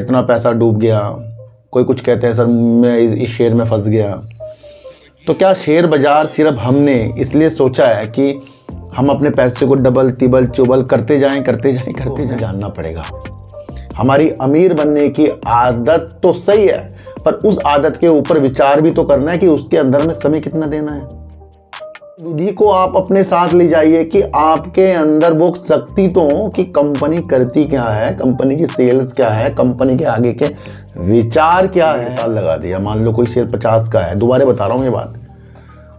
इतना पैसा डूब गया, कोई कुछ कहते हैं सर मैं इस शेयर में फंस गया। तो क्या शेयर बाज़ार सिर्फ हमने इसलिए सोचा है कि हम अपने पैसे को डबल तिबल चुबल करते जाएं जानना पड़ेगा। हमारी अमीर बनने की आदत तो सही है, पर उस आदत के ऊपर विचार भी तो करना है कि उसके अंदर में समय कितना देना है। विधि को आप अपने साथ ले जाइए कि आपके अंदर वो शक्ति तो हो कि कंपनी करती क्या है, कंपनी की सेल्स क्या है, कंपनी के आगे के विचार क्या है। साल लगा दिया, मान लो कोई शेयर 50 का है, दोबारा बता रहा हूँ ये बात,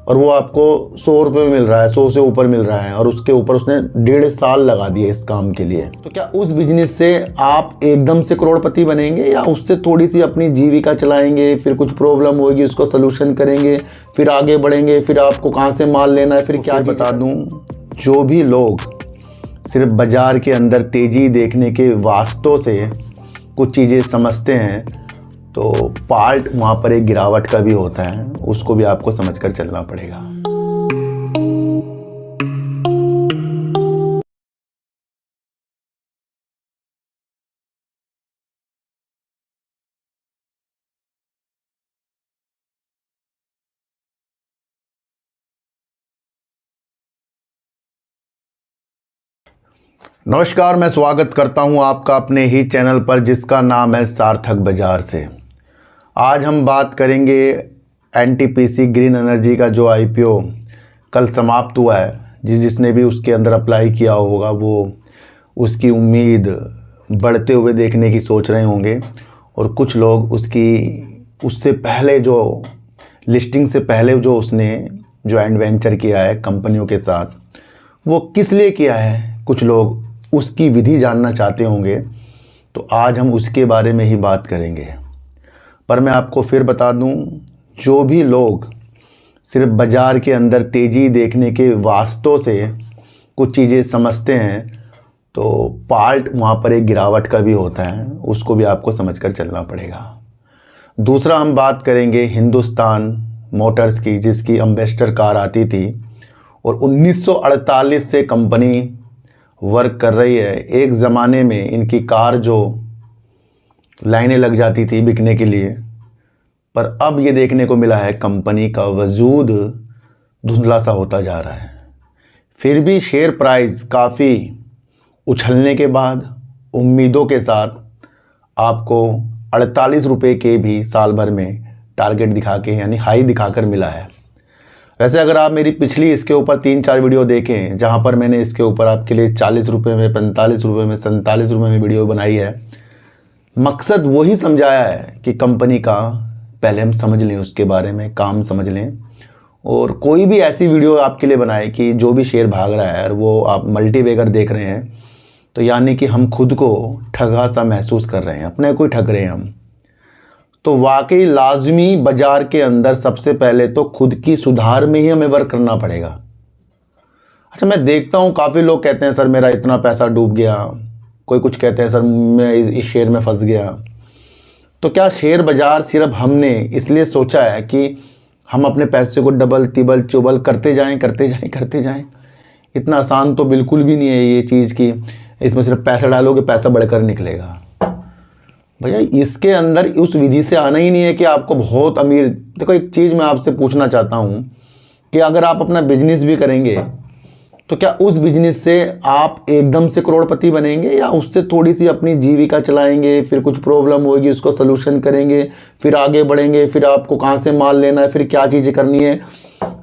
और वो आपको 100 रुपये में मिल रहा है, 100 से ऊपर मिल रहा है, और उसके ऊपर उसने 1.5 साल लगा दिए इस काम के लिए। तो क्या उस बिजनेस से आप एकदम से करोड़पति बनेंगे, या उससे थोड़ी सी अपनी जीविका चलाएंगे, फिर कुछ प्रॉब्लम होगी उसको सलूशन करेंगे, फिर आगे बढ़ेंगे, फिर आपको कहाँ से माल लेना है, फिर क्या बता दूँ। जो भी लोग सिर्फ बाजार के अंदर तेज़ी देखने के वास्तों से कुछ चीज़ें समझते हैं, तो पार्ट वहाँ पर एक गिरावट का भी होता है, उसको भी आपको समझकर चलना पड़ेगा। नमस्कार, मैं स्वागत करता हूं आपका अपने ही चैनल पर जिसका नाम है सार्थक बाजार से। आज हम बात करेंगे एनटीपीसी ग्रीन एनर्जी का जो आईपीओ कल समाप्त हुआ है। जिसने भी उसके अंदर अप्लाई किया होगा वो उसकी उम्मीद बढ़ते हुए देखने की सोच रहे होंगे, और कुछ लोग उससे पहले जो लिस्टिंग से पहले जो उसने जॉइंट वेंचर किया है कंपनियों के साथ, वो किस लिए किया है, कुछ लोग उसकी विधि जानना चाहते होंगे। तो आज हम उसके बारे में ही बात करेंगे। पर मैं आपको फिर बता दूं, जो भी लोग सिर्फ बाज़ार के अंदर तेज़ी देखने के वास्तों से कुछ चीज़ें समझते हैं, तो पार्ट वहाँ पर एक गिरावट का भी होता है, उसको भी आपको समझकर चलना पड़ेगा। दूसरा हम बात करेंगे हिंदुस्तान मोटर्स की, जिसकी एम्बेसडर कार आती थी और 1948 से कंपनी वर्क कर रही है। एक ज़माने में इनकी कार जो लाइनें लग जाती थी बिकने के लिए, पर अब ये देखने को मिला है कंपनी का वजूद धुंधला सा होता जा रहा है। फिर भी शेयर प्राइस काफ़ी उछलने के बाद उम्मीदों के साथ आपको 48 रुपये के भी साल भर में टारगेट दिखा के, यानी हाई दिखाकर मिला है। वैसे अगर आप मेरी पिछली इसके ऊपर 3-4 वीडियो देखें, जहां पर मैंने इसके ऊपर आपके लिए 40 रुपये में, 45 रुपये में, 47 रुपये में वीडियो बनाई है, मकसद वही समझाया है कि कंपनी का पहले हम समझ लें, उसके बारे में काम समझ लें, और कोई भी ऐसी वीडियो आपके लिए बनाए कि जो भी शेयर भाग रहा है और वो आप मल्टीबैगर देख रहे हैं, तो यानी कि हम खुद को ठगा सा महसूस कर रहे हैं, अपने को ही ठग रहे हैं हम। तो वाकई लाजमी बाजार के अंदर सबसे पहले तो खुद की सुधार में ही हमें वर्क करना पड़ेगा। अच्छा, मैं देखता हूँ काफ़ी लोग कहते हैं सर मेरा इतना पैसा डूब गया, कोई कुछ कहते हैं सर मैं इस शेयर में फंस गया। तो क्या शेयर बाज़ार सिर्फ हमने इसलिए सोचा है कि हम अपने पैसे को डबल तिबल चुबल करते जाएं? इतना आसान तो बिल्कुल भी नहीं है ये चीज़ कि इसमें सिर्फ पैसा डालोगे पैसा बढ़कर निकलेगा। भैया इसके अंदर उस विधि से आना ही नहीं है कि आपको बहुत अमीर। देखो, एक चीज़ मैं आपसे पूछना चाहता हूँ कि अगर आप अपना बिजनेस भी करेंगे, तो क्या उस बिजनेस से आप एकदम से करोड़पति बनेंगे, या उससे थोड़ी सी अपनी जीविका चलाएंगे, फिर कुछ प्रॉब्लम होगी उसको सलूशन करेंगे, फिर आगे बढ़ेंगे, फिर आपको कहाँ से माल लेना है, फिर क्या चीज़ें करनी है,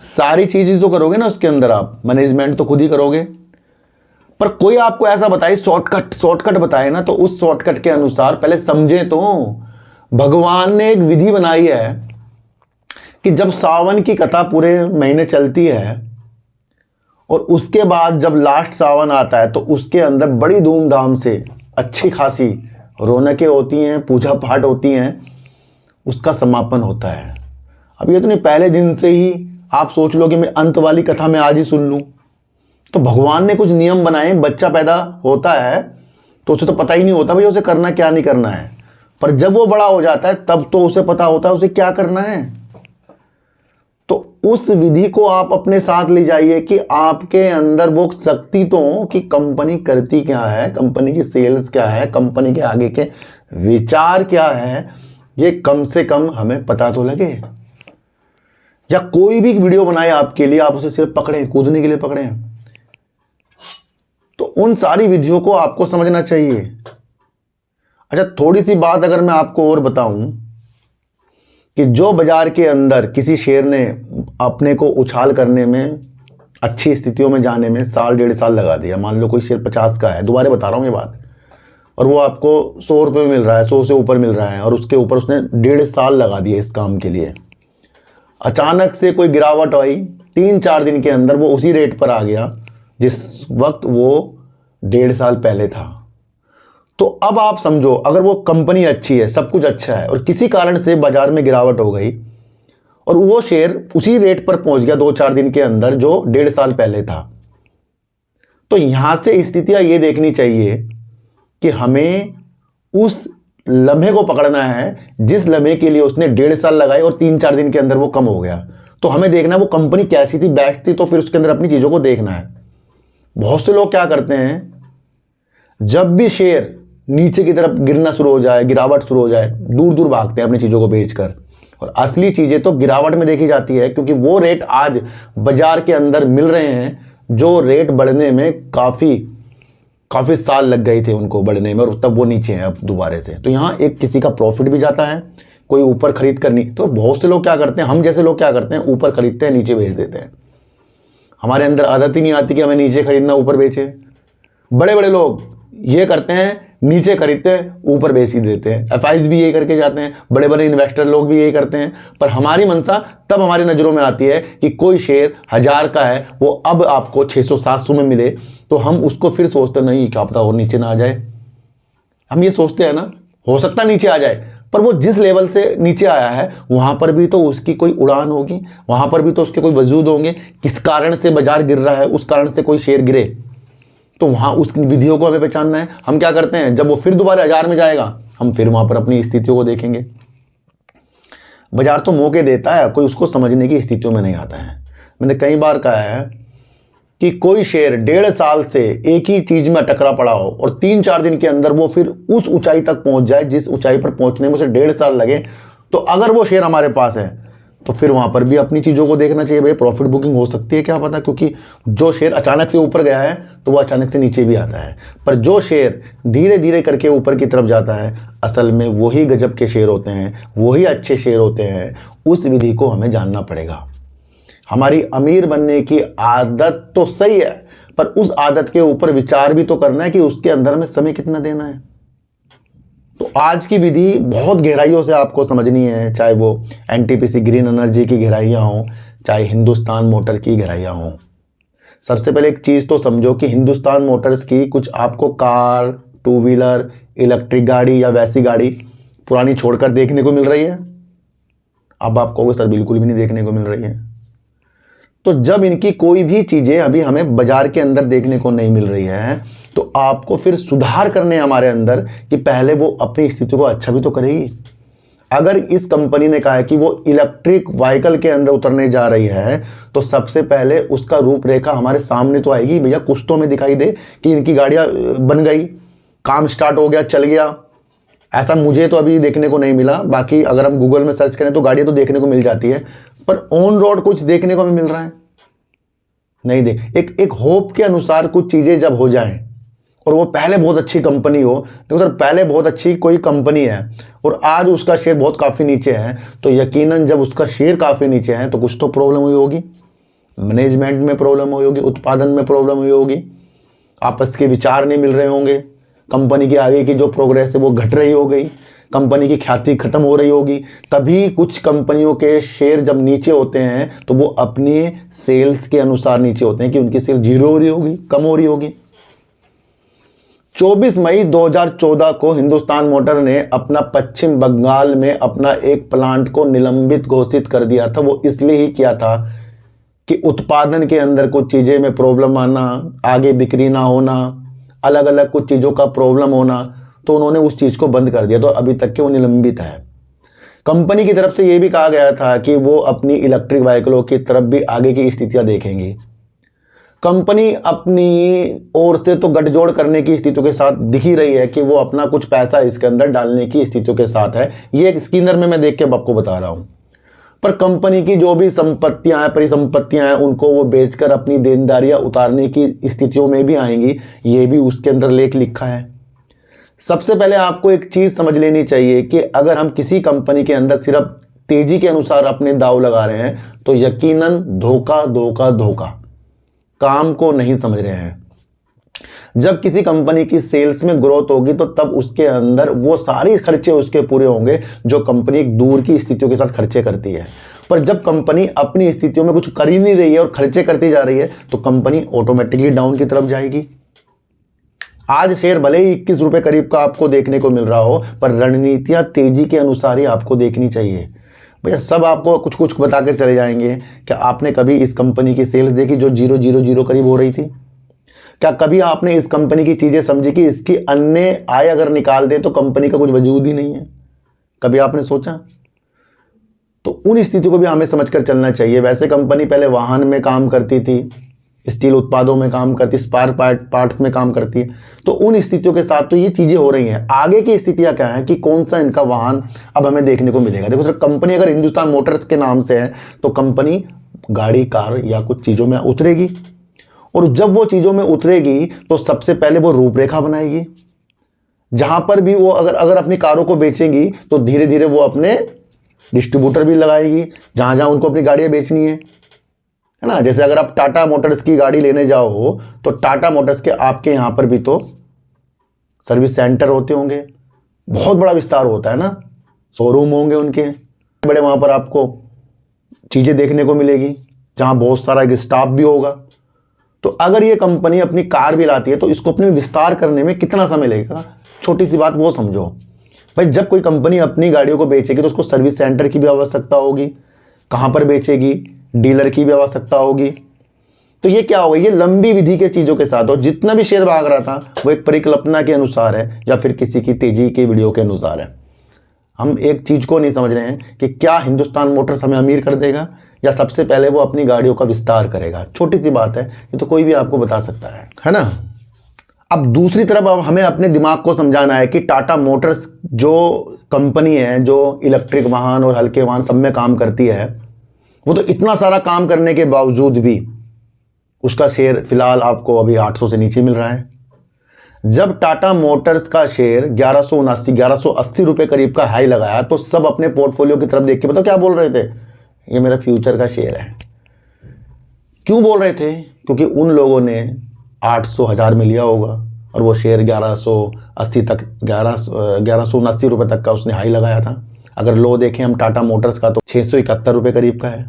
सारी चीज़ें तो करोगे ना उसके अंदर, आप मैनेजमेंट तो खुद ही करोगे। पर कोई आपको ऐसा बताए, शॉर्टकट बताए ना, तो उस शॉर्टकट के अनुसार पहले समझे। तो भगवान ने एक विधि बनाई है कि जब सावन की कथा पूरे महीने चलती है और उसके बाद जब लास्ट सावन आता है, तो उसके अंदर बड़ी धूमधाम से अच्छी खासी रौनकें होती हैं, पूजा पाठ होती हैं, उसका समापन होता है। अब ये तो नहीं पहले दिन से ही आप सोच लो कि मैं अंत वाली कथा में आज ही सुन लूँ। तो भगवान ने कुछ नियम बनाए। बच्चा पैदा होता है तो उसे तो पता ही नहीं होता भाई उसे करना क्या नहीं करना है, पर जब वो बड़ा हो जाता है तब तो उसे पता होता है उसे क्या करना है। तो उस विधि को आप अपने साथ ले जाइए कि आपके अंदर वो शक्ति तो हो कि कंपनी करती क्या है, कंपनी की सेल्स क्या है, कंपनी के आगे के विचार क्या है ये कम से कम हमें पता तो लगे। या कोई भी वीडियो बनाए आपके लिए, आप उसे सिर्फ पकड़े, कूदने के लिए पकड़े, तो उन सारी विधियों को आपको समझना चाहिए। अच्छा, थोड़ी सी बात अगर मैं आपको और बताऊं कि जो बाजार के अंदर किसी शेयर ने अपने को उछाल करने में, अच्छी स्थितियों में जाने में साल 1.5 साल लगा दिया, मान लो कोई शेयर 50 का है, दोबारा बता रहा हूँ ये बात, और वो आपको 100 रुपये में मिल रहा है, 100 से ऊपर मिल रहा है, और उसके ऊपर उसने 1.5 साल लगा दिया इस काम के लिए। अचानक से कोई गिरावट आई, 3-4 दिन के अंदर वो उसी रेट पर आ गया जिस वक्त वो 1.5 साल पहले था। तो अब आप समझो, अगर वो कंपनी अच्छी है, सब कुछ अच्छा है, और किसी कारण से बाजार में गिरावट हो गई और वो शेयर उसी रेट पर पहुंच गया 2-4 दिन के अंदर जो 1.5 साल पहले था, तो यहां से स्थितियां ये देखनी चाहिए कि हमें उस लम्हे को पकड़ना है जिस लम्हे के लिए उसने 1.5 साल लगाए और 3-4 दिन के अंदर वो कम हो गया। तो हमें देखना है वो कंपनी कैसी थी, बेस्ट थी, तो फिर उसके अंदर अपनी चीज़ों को देखना है। बहुत से लोग क्या करते हैं, जब भी शेयर नीचे की तरफ गिरना शुरू हो जाए, गिरावट शुरू हो जाए, दूर दूर भागते हैं अपनी चीज़ों को बेचकर। और असली चीज़ें तो गिरावट में देखी जाती है, क्योंकि वो रेट आज बाजार के अंदर मिल रहे हैं जो रेट बढ़ने में काफ़ी साल लग गए थे उनको बढ़ने में, और तब वो नीचे हैं अब दोबारा से। तो यहाँ एक किसी का प्रॉफिट भी जाता है, कोई ऊपर खरीद कर नहीं। तो बहुत से लोग क्या करते हैं, हम जैसे लोग क्या करते हैं, ऊपर खरीदते हैं, नीचे बेच देते हैं। हमारे अंदर आदत ही नहीं आती कि हमें नीचे खरीदना ऊपर बेचे। बड़े बड़े लोग ये करते हैं, नीचे खरीदते हैं, ऊपर बेच ही देते हैं। एफआईज भी यही करके जाते हैं, बड़े बड़े इन्वेस्टर लोग भी यही करते हैं। पर हमारी मंशा तब हमारी नज़रों में आती है कि कोई शेयर 1000 का है, वो अब आपको 600-700 में मिले, तो हम उसको फिर सोचते नहीं, क्या पता और नीचे ना आ जाए। हम ये सोचते हैं ना, हो सकता नीचे आ जाए, पर वो जिस लेवल से नीचे आया है वहाँ पर भी तो उसकी कोई उड़ान होगी, वहाँ पर भी तो उसके कोई वजूद होंगे। किस कारण से बाजार गिर रहा है, उस कारण से कोई शेयर गिरे, तो वहाँ उस विधियों को हमें पहचानना है। हम क्या करते हैं, जब वो फिर दोबारा 1000 में जाएगा, हम फिर वहाँ पर अपनी स्थितियों को देखेंगे। बाजार तो मौके देता है, कोई उसको समझने की स्थितियों में नहीं आता है। मैंने कई बार कहा है कि कोई शेयर 1.5 साल से एक ही चीज़ में टकरा पड़ा हो और 3-4 दिन के अंदर वो फिर उस ऊंचाई तक पहुंच जाए जिस ऊंचाई पर पहुंचने में उसे 1.5 साल लगे, तो अगर वो शेयर हमारे पास है तो फिर वहाँ पर भी अपनी चीज़ों को देखना चाहिए। भाई प्रॉफिट बुकिंग हो सकती है, क्या पता, क्योंकि जो शेयर अचानक से ऊपर गया है तो वो अचानक से नीचे भी आता है। पर जो शेयर धीरे धीरे करके ऊपर की तरफ जाता है, असल में वही गजब के शेयर होते हैं, वही अच्छे शेयर होते हैं। उस विधि को हमें जानना पड़ेगा। हमारी अमीर बनने की आदत तो सही है, पर उस आदत के ऊपर विचार भी तो करना है कि उसके अंदर हमें समय कितना देना है। तो आज की विधि बहुत गहराइयों से आपको समझनी है, चाहे वो एनटीपीसी ग्रीन एनर्जी की गहराइयाँ हों, चाहे हिंदुस्तान मोटर की गहराइयाँ हों। सबसे पहले एक चीज़ तो समझो कि हिंदुस्तान मोटर्स की कुछ आपको कार, 2 व्हीलर, इलेक्ट्रिक गाड़ी या वैसी गाड़ी पुरानी छोड़कर देखने को मिल रही है। अब आप कहोगे सर बिल्कुल भी नहीं देखने को मिल रही है। तो जब इनकी कोई भी चीज़ें अभी हमें बाजार के अंदर देखने को नहीं मिल रही है, तो आपको फिर सुधार करने हमारे अंदर कि पहले वो अपनी स्थिति को अच्छा भी तो करेगी। अगर इस कंपनी ने कहा है कि वो इलेक्ट्रिक व्हीकल के अंदर उतरने जा रही है, तो सबसे पहले उसका रूपरेखा हमारे सामने तो आएगी। भैया कुछ तो हमें दिखाई दे कि इनकी गाड़ियाँ बन गई, काम स्टार्ट हो गया, चल गया। ऐसा मुझे तो अभी देखने को नहीं मिला। बाकी अगर हम गूगल में सर्च करें तो गाड़ियाँ तो देखने को मिल जाती है, पर ऑन रोड कुछ देखने को हमें मिल रहा है नहीं। एक होप के अनुसार कुछ चीज़ें जब हो जाएं और वो पहले बहुत अच्छी कंपनी हो, तो सर पहले बहुत अच्छी कोई कंपनी है और आज उसका शेयर बहुत काफ़ी नीचे है, तो यकीनन जब उसका शेयर काफ़ी नीचे है तो कुछ तो प्रॉब्लम हुई होगी। मैनेजमेंट में प्रॉब्लम हुई होगी, उत्पादन में प्रॉब्लम हुई होगी, आपस के विचार नहीं मिल रहे होंगे, कंपनी की आगे की जो प्रोग्रेस है वो घट रही हो गई, कंपनी की ख्याति खत्म हो रही होगी। तभी कुछ कंपनियों के शेयर जब नीचे होते हैं तो वो अपने सेल्स के अनुसार नीचे होते हैं कि उनकी सेल 0 हो रही होगी, कम हो रही होगी। 24 मई 2014 को हिंदुस्तान मोटर ने अपना पश्चिम बंगाल में अपना एक प्लांट को निलंबित घोषित कर दिया था। वो इसलिए ही किया था कि उत्पादन के अंदर कुछ चीज़ें में प्रॉब्लम आना, आगे बिक्री ना होना, अलग अलग कुछ चीज़ों का प्रॉब्लम होना, तो उन्होंने उस चीज़ को बंद कर दिया। तो अभी तक के वो निलंबित है। कंपनी की तरफ से ये भी कहा गया था कि वो अपनी इलेक्ट्रिक व्हीकलों की तरफ भी आगे की स्थितियाँ देखेंगी। कंपनी अपनी ओर से तो गठजोड़ करने की स्थितियों के साथ दिख ही रही है कि वो अपना कुछ पैसा इसके अंदर डालने की स्थितियों के साथ है। ये एक स्कैनर में मैं देख के आपको बता रहा हूँ। पर कंपनी की जो भी संपत्तियां हैं, परिसंपत्तियां हैं, उनको वो बेचकर अपनी देनदारियां उतारने की स्थितियों में भी आएंगी। ये भी उसके अंदर लेख लिखा है। सबसे पहले आपको एक चीज़ समझ लेनी चाहिए कि अगर हम किसी कंपनी के अंदर सिर्फ तेजी के अनुसार अपने दाव लगा रहे हैं तो यकीनन धोखा धोखा धोखा, काम को नहीं समझ रहे हैं। जब किसी कंपनी की सेल्स में ग्रोथ होगी तो तब उसके अंदर वो सारे खर्चे उसके पूरे होंगे जो कंपनी एक दूर की स्थितियों के साथ खर्चे करती है। पर जब कंपनी अपनी स्थितियों में कुछ कर ही नहीं रही है और खर्चे करती जा रही है तो कंपनी ऑटोमेटिकली डाउन की तरफ जाएगी। आज शेयर भले ही 21 रुपये करीब का आपको देखने को मिल रहा हो, पर रणनीतियां तेजी के अनुसार ही आपको देखनी चाहिए। भैया सब आपको कुछ कुछ बता कर चले जाएंगे। क्या आपने कभी इस कंपनी की सेल्स देखी जो 000 करीब हो रही थी? क्या कभी आपने इस कंपनी की चीज़ें समझी कि इसकी अन्य आय अगर निकाल दें तो कंपनी का कुछ वजूद ही नहीं है? कभी आपने सोचा? तो उन स्थिति को भी हमें समझकर चलना चाहिए। वैसे कंपनी पहले वाहन में काम करती थी, स्टील उत्पादों में काम करती, स्पेयर पार्ट्स में काम करती है, तो उन स्थितियों के साथ तो ये चीज़ें हो रही हैं। आगे की स्थितियां क्या हैं कि कौन सा इनका वाहन अब हमें देखने को मिलेगा। देखो सर, कंपनी अगर हिंदुस्तान मोटर्स के नाम से है तो कंपनी गाड़ी, कार या कुछ चीज़ों में उतरेगी, और जब वो चीज़ों में उतरेगी तो सबसे पहले वो रूपरेखा बनाएगी। जहां पर भी वो अगर अपनी कारों को बेचेंगी तो धीरे धीरे वो अपने डिस्ट्रीब्यूटर भी लगाएगी जहां जहां उनको अपनी गाड़ियां बेचनी है ना। जैसे अगर आप टाटा मोटर्स की गाड़ी लेने जाओ तो टाटा मोटर्स के आपके यहां पर भी तो सर्विस सेंटर होते होंगे, बहुत बड़ा विस्तार होता है ना, शोरूम होंगे उनके बड़े, वहां पर आपको चीज़ें देखने को मिलेगी जहां बहुत सारा एक स्टाफ भी होगा। तो अगर ये कंपनी अपनी कार भी लाती है तो इसको अपने विस्तार करने में कितना समय लगेगा? छोटी सी बात वो समझो भाई। जब कोई कंपनी अपनी गाड़ियों को बेचेगी तो उसको सर्विस सेंटर की भी आवश्यकता होगी, कहाँ पर बेचेगी, डीलर की भी आवश्यकता होगी। तो ये क्या होगा, ये लंबी विधि के चीज़ों के साथ, और जितना भी शेयर भाग रहा था वो एक परिकल्पना के अनुसार है या फिर किसी की तेजी के वीडियो के अनुसार है। हम एक चीज़ को नहीं समझ रहे हैं कि क्या हिंदुस्तान मोटर्स हमें अमीर कर देगा या सबसे पहले वो अपनी गाड़ियों का विस्तार करेगा। छोटी सी बात है, ये तो कोई भी आपको बता सकता है ना। अब दूसरी तरफ अब हमें अपने दिमाग को समझाना है कि टाटा मोटर्स जो कंपनी है जो इलेक्ट्रिक वाहन और हल्के वाहन सब में काम करती है, वो तो इतना सारा काम करने के बावजूद भी उसका शेयर फिलहाल आपको अभी 800 से नीचे मिल रहा है। जब टाटा मोटर्स का शेयर 1180 रुपये करीब का हाई लगाया तो सब अपने पोर्टफोलियो की तरफ देख के बताओ क्या बोल रहे थे, ये मेरा फ्यूचर का शेयर है। क्यों बोल रहे थे? क्योंकि उन लोगों ने 800 में लिया होगा और वो शेयर 1180 तक 1179 रुपये तक का उसने हाई लगाया था। अगर लो देखें हम टाटा मोटर्स का तो 671 रुपये करीब का है,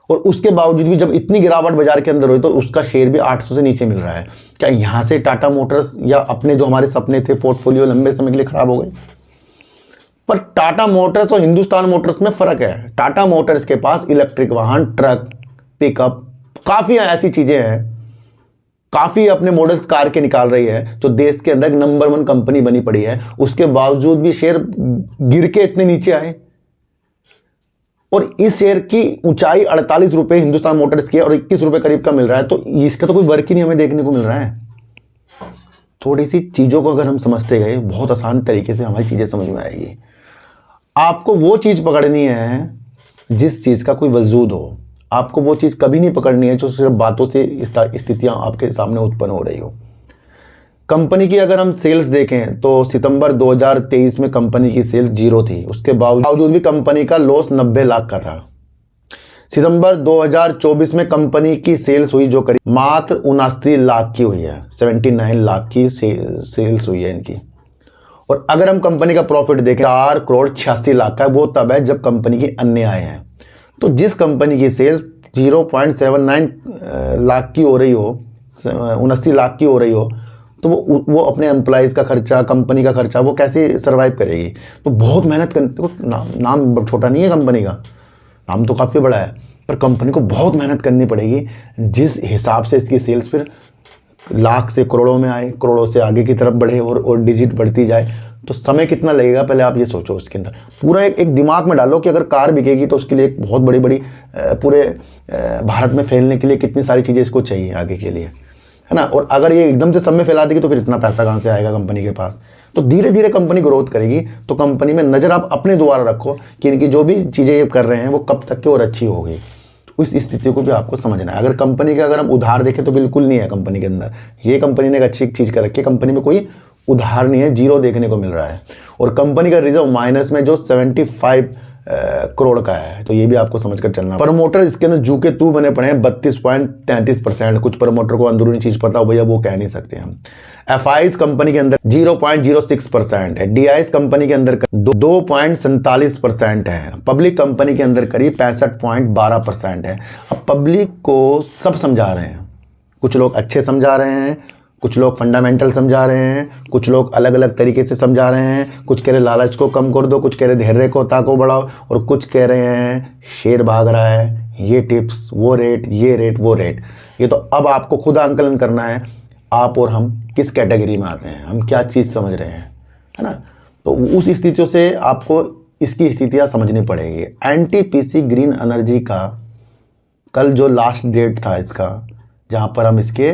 और उसके बावजूद भी जब इतनी गिरावट बाजार के अंदर हुई तो उसका शेयर भी 800 से नीचे मिल रहा है। क्या यहाँ से टाटा मोटर्स या अपने जो हमारे सपने थे पोर्टफोलियो लंबे समय के लिए खराब हो गए? पर टाटा मोटर्स और हिंदुस्तान मोटर्स में फ़र्क है। टाटा मोटर्स के पास इलेक्ट्रिक वाहन, ट्रक, पिकअप, काफ़ी ऐसी चीज़ें हैं, काफ़ी अपने मॉडल्स कार के निकाल रही है जो देश के अंदर नंबर 1 कंपनी बनी पड़ी है। उसके बावजूद भी शेयर गिर के इतने नीचे आए, और इस शेयर की ऊंचाई 48 रुपये हिंदुस्तान मोटर्स की है और 21 रुपये करीब का मिल रहा है। तो इसका तो कोई वर्क ही नहीं हमें देखने को मिल रहा है। थोड़ी सी चीज़ों को अगर हम समझते गए बहुत आसान तरीके से हमारी चीज़ें समझ में आएगी। आपको वो चीज़ पकड़नी है जिस चीज़ का कोई वजूद हो। आपको वो चीज़ कभी नहीं पकड़नी है जो सिर्फ बातों से स्थितियाँ आपके सामने उत्पन्न हो रही हो। कंपनी की अगर हम सेल्स देखें तो सितंबर 2023 में कंपनी की सेल्स 0 थी। उसके बावजूद भी कंपनी का लॉस 90 लाख का था। सितंबर 2024 में कंपनी की सेल्स हुई जो करीब मात्र 79 लाख की हुई है, 79 लाख की सेल्स हुई है इनकी। और अगर हम कंपनी का प्रॉफिट देखें 4 करोड़ 86 लाख का, वो तब है जब कंपनी की अन्य आय हैं। तो जिस कंपनी की सेल्स 0.79 लाख की हो रही हो, 79 लाख की हो रही हो, तो वो अपने एम्प्लॉयज़ का खर्चा, कंपनी का खर्चा वो कैसे सर्वाइव करेगी? तो बहुत मेहनत करनी। देखो नाम छोटा नहीं है कंपनी का, नाम तो काफ़ी बड़ा है, पर कंपनी को बहुत मेहनत करनी पड़ेगी। जिस हिसाब से इसकी सेल्स फिर लाख से करोड़ों में आए, करोड़ों से आगे की तरफ बढ़े और डिजिट बढ़ती जाए, तो समय कितना लगेगा पहले आप ये सोचो। उसके अंदर पूरा एक दिमाग में डालो कि अगर कार बिकेगी तो उसके लिए एक बहुत बड़ी बड़ी पूरे भारत में फैलने के लिए कितनी सारी चीज़ें इसको चाहिए आगे के लिए, है ना। और अगर ये एकदम से सब में फैला देगी तो फिर इतना पैसा कहाँ से आएगा कंपनी के पास। तो धीरे धीरे कंपनी ग्रोथ करेगी। तो कंपनी में नज़र आप अपने द्वारा रखो कि इनकी जो भी चीज़ें ये कर रहे हैं वो कब तक की और अच्छी होगी। तो इस स्थिति को भी आपको समझना है। अगर कंपनी का अगर हम उधार देखें तो बिल्कुल नहीं है कंपनी के अंदर। ये कंपनी ने एक अच्छी चीज़ कर रखी है, कंपनी में कोई उधार नहीं है, जीरो देखने को मिल रहा है। और कंपनी का रिजर्व माइनस में जो 75 करोड़ का है। तो ये भी आपको समझकर चलना। प्रमोटर इसके अंदर जू के तू बने पड़े हैं 32.33%। कुछ प्रमोटर को अंदरूनी चीज पता हो भैया वो कह नहीं सकते हम। एफआईज कंपनी के अंदर 0.06% है। डीआईएस कंपनी के अंदर 2.47% है। पब्लिक कंपनी के अंदर करीब 65.12% है। अब पब्लिक को सब समझा रहे हैं, कुछ लोग अच्छे समझा रहे हैं, कुछ लोग फंडामेंटल समझा रहे हैं, कुछ लोग अलग अलग तरीके से समझा रहे हैं। कुछ कह रहे लालच को कम कर दो, कुछ कह रहे धैर्य को ताको बढ़ाओ, और कुछ कह रहे हैं शेर भाग रहा है, ये टिप्स वो रेट, ये रेट वो रेट। ये तो अब आपको खुद आंकलन करना है आप और हम किस कैटेगरी में आते हैं, हम क्या चीज़ समझ रहे हैं, है ना। तो उस स्थितियों से आपको इसकी स्थितियाँ समझनी पड़ेगी। एनटीपीसी ग्रीन एनर्जी का कल जो लास्ट डेट था इसका, जहाँ पर हम इसके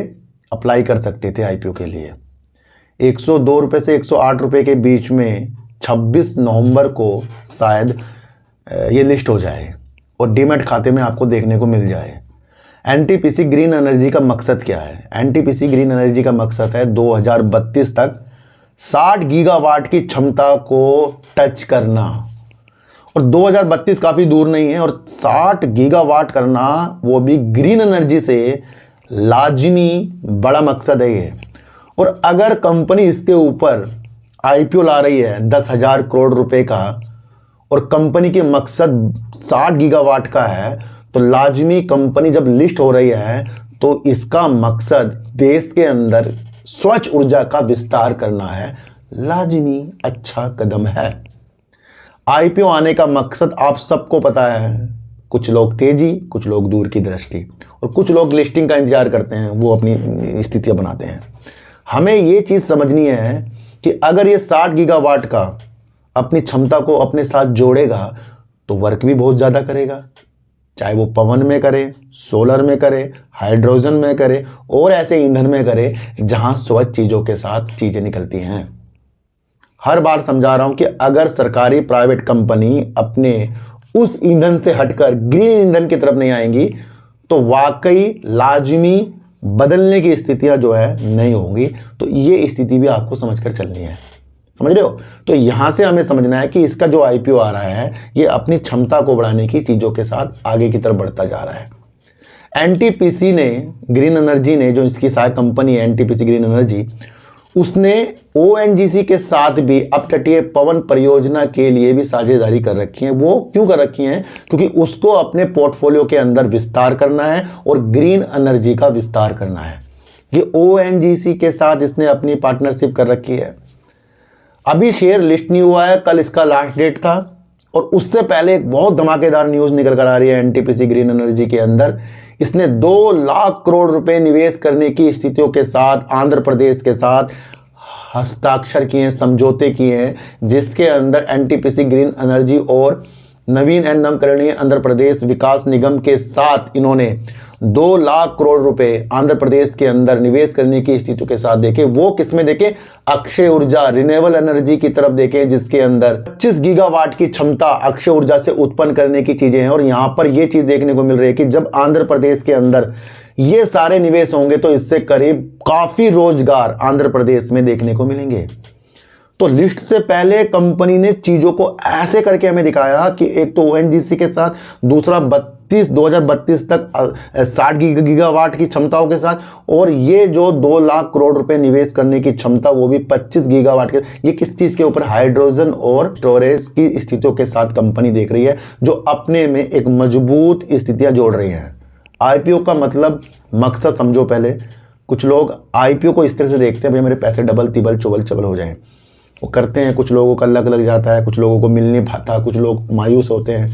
अप्लाई कर सकते थे आईपीओ के लिए, 102 रुपये से 108 रुपये के बीच में 26 नवंबर को शायद ये लिस्ट हो जाए और डीमैट खाते में आपको देखने को मिल जाए। एनटीपीसी ग्रीन एनर्जी का मकसद क्या है? एनटीपीसी ग्रीन एनर्जी का मकसद है 2032 तक 60 गीगावाट की क्षमता को टच करना। और 2032 काफ़ी दूर नहीं है, और 60 गीगावाट करना वो भी ग्रीन एनर्जी से लाजमी बड़ा मकसद है ये। और अगर कंपनी इसके ऊपर आईपीओ ला रही है 10,000 करोड़ रुपए का, और कंपनी के मकसद 60 गीगावाट का है, तो लाजमी कंपनी जब लिस्ट हो रही है तो इसका मकसद देश के अंदर स्वच्छ ऊर्जा का विस्तार करना है। लाजमी अच्छा कदम है। आईपीओ आने का मकसद आप सबको पता है, कुछ लोग तेजी, कुछ लोग दूर की दृष्टि, और कुछ लोग लिस्टिंग का इंतजार करते हैं, वो अपनी स्थितियां बनाते हैं। हमें ये चीज़ समझनी है कि अगर ये 60 गीगावाट का अपनी क्षमता को अपने साथ जोड़ेगा तो वर्क भी बहुत ज़्यादा करेगा, चाहे वो पवन में करे, सोलर में करे, हाइड्रोजन में करे, और ऐसे ईंधन में करे जहां स्वच्छ चीज़ों के साथ चीज़ें निकलती हैं। हर बार समझा रहा हूं कि अगर सरकारी प्राइवेट कंपनी अपने उस ईंधन से हटकर ग्रीन ईंधन की तरफ नहीं आएंगी तो वाकई लाजमी बदलने की स्थितियां जो है नहीं होंगी। तो ये स्थिति भी आपको समझकर चलनी है, समझ रहे हो। तो यहां से हमें समझना है कि इसका जो आईपीओ आ रहा है ये अपनी क्षमता को बढ़ाने की चीज़ों के साथ आगे की तरफ बढ़ता जा रहा है। एनटीपीसी ने, ग्रीन एनर्जी ने, जो इसकी सहायक कंपनी है एनटीपीसी ग्रीन एनर्जी, उसने ओएनजीसी के साथ भी अपतटीय पवन परियोजना के लिए भी साझेदारी कर रखी है। वो क्यों कर रखी है? क्योंकि उसको अपने पोर्टफोलियो के अंदर विस्तार करना है और ग्रीन एनर्जी का विस्तार करना है। ये ओएनजीसी के साथ इसने अपनी पार्टनरशिप कर रखी है। अभी शेयर लिस्ट नहीं हुआ है, कल इसका लास्ट डेट था, और उससे पहले एक बहुत धमाकेदार न्यूज़ निकल कर आ रही है एनटीपीसी ग्रीन एनर्जी के अंदर। इसने 2 लाख करोड़ रुपए निवेश करने की स्थितियों के साथ आंध्र प्रदेश के साथ हस्ताक्षर किए हैं, समझौते किए हैं, जिसके अंदर एनटीपीसी ग्रीन एनर्जी और नवीन एवं नवकरणीय आंध्र प्रदेश विकास निगम के साथ इन्होंने 2 लाख करोड़ रुपए आंध्र प्रदेश के अंदर निवेश करने की स्थितियों के साथ देखे। वो किसमें देखे? अक्षय ऊर्जा, रिन्यूएबल एनर्जी की तरफ देखें, जिसके अंदर 25 गीगावाट की क्षमता अक्षय ऊर्जा से उत्पन्न करने की चीजें हैं। और यहां पर यह चीज देखने को मिल रही है कि जब आंध्र प्रदेश के अंदर ये सारे निवेश होंगे तो इससे करीब काफी रोजगार आंध्र प्रदेश में देखने को मिलेंगे। तो लिस्ट से पहले कंपनी ने चीजों को ऐसे करके हमें दिखाया कि एक तो ओएनजीसी के साथ, दूसरा 2032 तक 60 गीगावाट की क्षमताओं के साथ, और ये जो 2 लाख करोड़ रुपए निवेश करने की क्षमता वो भी 25 गीगावाट के। ये किस चीज के ऊपर? हाइड्रोजन और स्टोरेज की स्थितियों के साथ कंपनी देख रही है, जो अपने में एक मजबूत स्थितियां जोड़ रही हैं। आईपीओ का मतलब, मकसद समझो पहले। कुछ लोग आईपीओ को इस तरह से देखते हैं भाई मेरे पैसे डबल तिबल चुबल चबल हो जाएं, वो करते हैं। कुछ लोगों का लक लग जाता है, कुछ लोगों को मिल नहीं पाता, कुछ लोग मायूस होते हैं,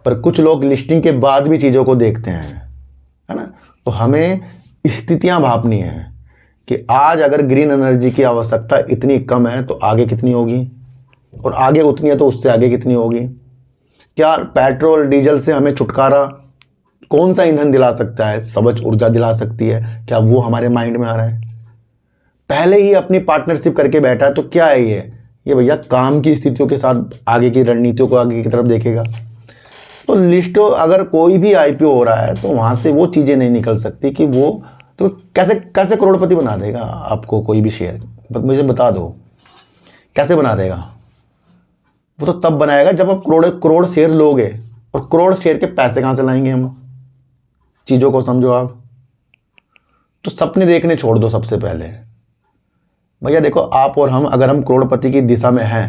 पर कुछ लोग लिस्टिंग के बाद भी चीज़ों को देखते हैं, है ना। तो हमें स्थितियां भापनी है कि आज अगर ग्रीन एनर्जी की आवश्यकता इतनी कम है तो आगे कितनी होगी, और आगे उतनी है तो उससे आगे कितनी होगी। क्या पेट्रोल डीजल से हमें छुटकारा कौन सा ईंधन दिला सकता है? स्वच्छ ऊर्जा दिला सकती है। क्या वो हमारे माइंड में आ रहा है? पहले ही अपनी पार्टनरशिप करके बैठा है, तो क्या है ये भैया काम की स्थितियों के साथ आगे की रणनीतियों को आगे की तरफ देखेगा। तो लिस्टों अगर कोई भी आईपीओ हो रहा है तो वहाँ से वो चीज़ें नहीं निकल सकती कि वो तो कैसे करोड़पति बना देगा आपको कोई भी शेयर। मुझे बता दो कैसे बना देगा। वो तो तब बनाएगा जब आप करोड़ शेयर लोगे, और करोड़ शेयर के पैसे कहाँ से लाएंगे हम? चीज़ों को समझो आप। तो सपने देखने छोड़ दो सबसे पहले भैया। देखो आप और हम अगर हम करोड़पति की दिशा में हैं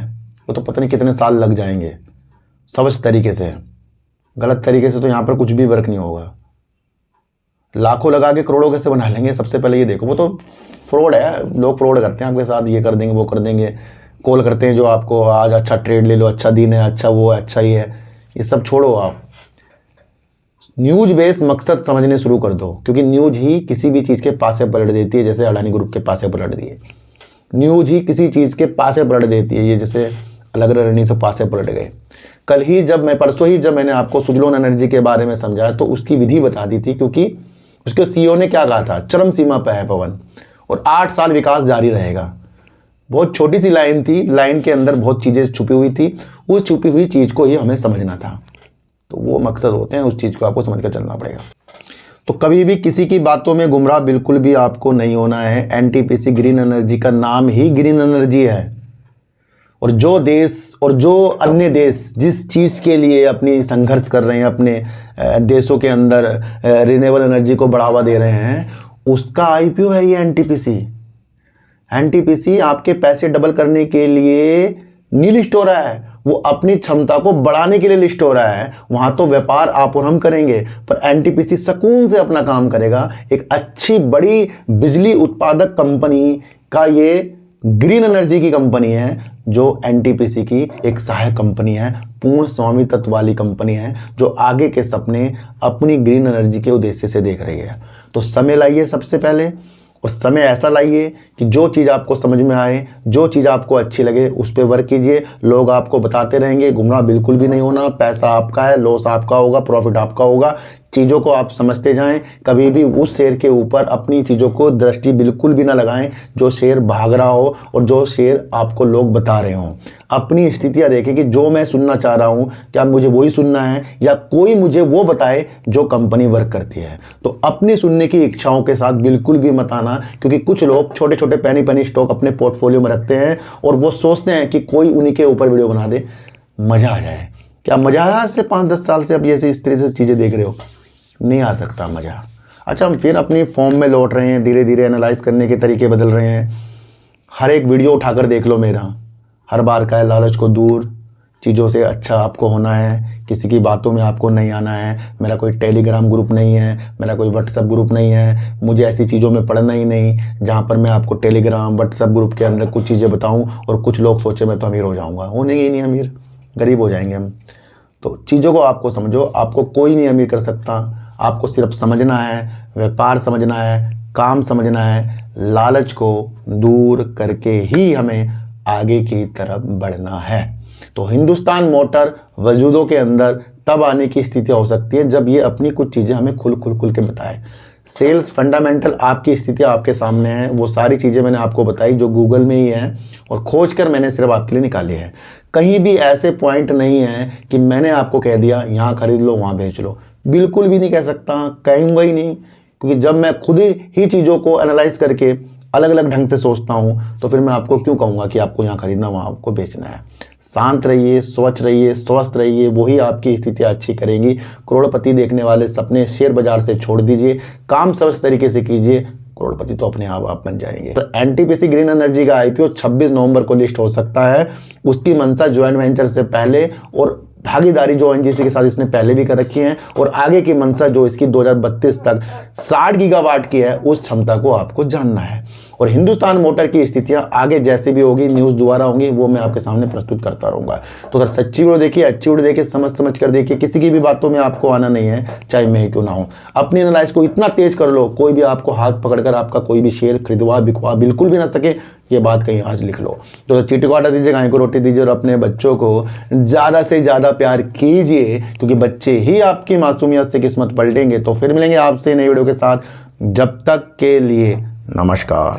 वो तो पता नहीं कितने साल लग जाएंगे स्वच्छ तरीके से। गलत तरीके से तो यहाँ पर कुछ भी वर्क नहीं होगा। लाखों लगा के करोड़ों कैसे बना लेंगे? सबसे पहले ये देखो, वो तो फ्रॉड है। लोग फ्रॉड करते हैं आपके साथ, ये कर देंगे वो कर देंगे, कॉल करते हैं जो आपको आज अच्छा ट्रेड ले लो, अच्छा दिन है, अच्छा वो है, अच्छा ही है। ये सब छोड़ो आप, न्यूज बेस मकसद समझने शुरू कर दो, क्योंकि न्यूज ही किसी भी चीज़ के पासे पलट देती है। जैसे अडानी ग्रुप के पासे पलट दिए, न्यूज ही किसी चीज़ के पासे पलट देती है। ये जैसे अलग रणनीति से पासे पलट गए। परसों ही जब मैंने आपको सुजलोन एनर्जी के बारे में समझाया तो उसकी विधि बता दी थी, क्योंकि उसके सीईओ ने क्या कहा था, चरम सीमा पर है पवन और 8 साल विकास जारी रहेगा। बहुत छोटी सी लाइन थी, लाइन के अंदर बहुत चीज़ें छुपी हुई थी। उस छुपी हुई चीज़ को ही हमें समझना था। तो वो मकसद होते हैं, उस चीज़ को आपको समझ कर चलना पड़ेगा। तो कभी भी किसी की बातों में गुमराह बिल्कुल भी आपको नहीं होना है। एनटीपीसी ग्रीन एनर्जी का नाम ही ग्रीन एनर्जी है, और जो देश और जो अन्य देश जिस चीज़ के लिए अपनी संघर्ष कर रहे हैं, अपने देशों के अंदर रिन्यूएबल एनर्जी को बढ़ावा दे रहे हैं, उसका आईपीओ है ये एनटीपीसी। एनटीपीसी आपके पैसे डबल करने के लिए नहीं लिस्ट हो रहा है, वो अपनी क्षमता को बढ़ाने के लिए लिस्ट हो रहा है। वहां तो व्यापार आप और हम करेंगे, पर एनटीपीसी सुकून से अपना काम करेगा। एक अच्छी बड़ी बिजली उत्पादक कंपनी का ये ग्रीन एनर्जी की कंपनी है, जो एनटीपीसी की एक सहायक कंपनी है, पूर्ण स्वामित्व वाली कंपनी है, जो आगे के सपने अपनी ग्रीन एनर्जी के उद्देश्य से देख रही है। तो समय लाइए सबसे पहले, और समय ऐसा लाइए कि जो चीज़ आपको समझ में आए, जो चीज़ आपको अच्छी लगे उस पर वर्क कीजिए। लोग आपको बताते रहेंगे, गुमराह बिल्कुल भी नहीं होना। पैसा आपका है, लॉस आपका होगा, प्रॉफिट आपका होगा। चीज़ों को आप समझते जाएं। कभी भी उस शेयर के ऊपर अपनी चीज़ों को दृष्टि बिल्कुल भी ना लगाएं जो शेयर भाग रहा हो और जो शेयर आपको लोग बता रहे हों। अपनी स्थितियां देखें कि जो मैं सुनना चाह रहा हूं क्या मुझे वही सुनना है, या कोई मुझे वो बताए जो कंपनी वर्क करती है। तो अपनी सुनने की इच्छाओं के साथ बिल्कुल भी मत आना, क्योंकि कुछ लोग छोटे छोटे पैनी स्टॉक अपने पोर्टफोलियो में रखते हैं और वो सोचते हैं कि कोई उन्हीं के ऊपर वीडियो बना दे, मज़ा आ जाए। क्या मज़ा आया? आज से 5-10 साल से अब ये इस तरह से चीज़ें देख रहे हो, नहीं आ सकता मज़ा। अच्छा, हम फिर अपनी फॉर्म में लौट रहे हैं, धीरे धीरे एनालाइज करने के तरीके बदल रहे हैं। हर एक वीडियो उठाकर देख लो मेरा, हर बार का है लालच को दूर, चीज़ों से अच्छा आपको होना है, किसी की बातों में आपको नहीं आना है। मेरा कोई टेलीग्राम ग्रुप नहीं है, मेरा कोई व्हाट्सएप ग्रुप नहीं है, मुझे ऐसी चीज़ों में पढ़ना ही नहीं जहाँ पर मैं आपको टेलीग्राम व्हाट्सएप ग्रुप के अंदर कुछ चीज़ें बताऊँ और कुछ लोग सोचे मैं तो अमीर हो जाऊँगा। होने ही नहीं अमीर, गरीब हो जाएंगे हम। तो चीज़ों को आपको समझो, आपको कोई नहीं अमीर कर सकता। आपको सिर्फ समझना है, व्यापार समझना है, काम समझना है। लालच को दूर करके ही हमें आगे की तरफ बढ़ना है। तो हिंदुस्तान मोटर वजूदों के अंदर तब आने की स्थिति हो सकती है जब ये अपनी कुछ चीज़ें हमें खुल के बताए। सेल्स फंडामेंटल आपकी स्थितियाँ आपके सामने हैं, वो सारी चीज़ें मैंने आपको बताई जो गूगल में ही हैं और खोज कर मैंने सिर्फ आपके लिए निकाली है। कहीं भी ऐसे पॉइंट नहीं है कि मैंने आपको कह दिया यहाँ खरीद लो वहाँ बेच लो, बिल्कुल भी नहीं कह सकता, कहूँगा ही नहीं। क्योंकि जब मैं खुद ही चीज़ों को एनालाइज करके अलग अलग ढंग से सोचता हूँ तो फिर मैं आपको क्यों कहूँगा कि आपको यहाँ खरीदना वहाँ आपको बेचना है। शांत रहिए, स्वच्छ रहिए, स्वस्थ रहिए, वही आपकी स्थितियाँ अच्छी करेंगी। करोड़पति देखने वाले सपने शेयर बाजार से छोड़ दीजिए, काम स्वस्थ तरीके से कीजिए, करोड़पति तो अपने आप बन जाएंगे। तो एनटीपीसी ग्रीन एनर्जी का आईपीओ 26 नवंबर को लिस्ट हो सकता है। उसकी मंशा ज्वाइंट वेंचर से पहले और भागीदारी जो ओएनजीसी के साथ इसने पहले भी कर रखी है, और आगे की मंशा जो इसकी 2032 तक 60 गीगावाट की है, उस क्षमता को आपको जानना है। और हिंदुस्तान मोटर की स्थितियां आगे जैसे भी होगी, न्यूज़ दोबारा होंगी, वो मैं आपके सामने प्रस्तुत करता रहूँगा। तो सर सच्ची वीडियो देखिए, अच्छी वीडियो देखिए, समझ कर देखिए, किसी की भी बातों में आपको आना नहीं है, चाहे मैं क्यों ना हूँ। अपनी एनालाइज को इतना तेज कर लो, कोई भी आपको हाथ पकड़कर आपका कोई भी शेयर खरीदवा बिकवा बिल्कुल भी ना सके, ये बात कहीं आज लिख लो। तो चीटी को आटा दीजिए, गाय को रोटी दीजिए और अपने बच्चों को ज़्यादा से ज़्यादा प्यार कीजिए, क्योंकि बच्चे ही आपकी मासूमियत से किस्मत पलटेंगे। तो फिर मिलेंगे आपसे नई वीडियो के साथ, जब तक के लिए नमस्कार।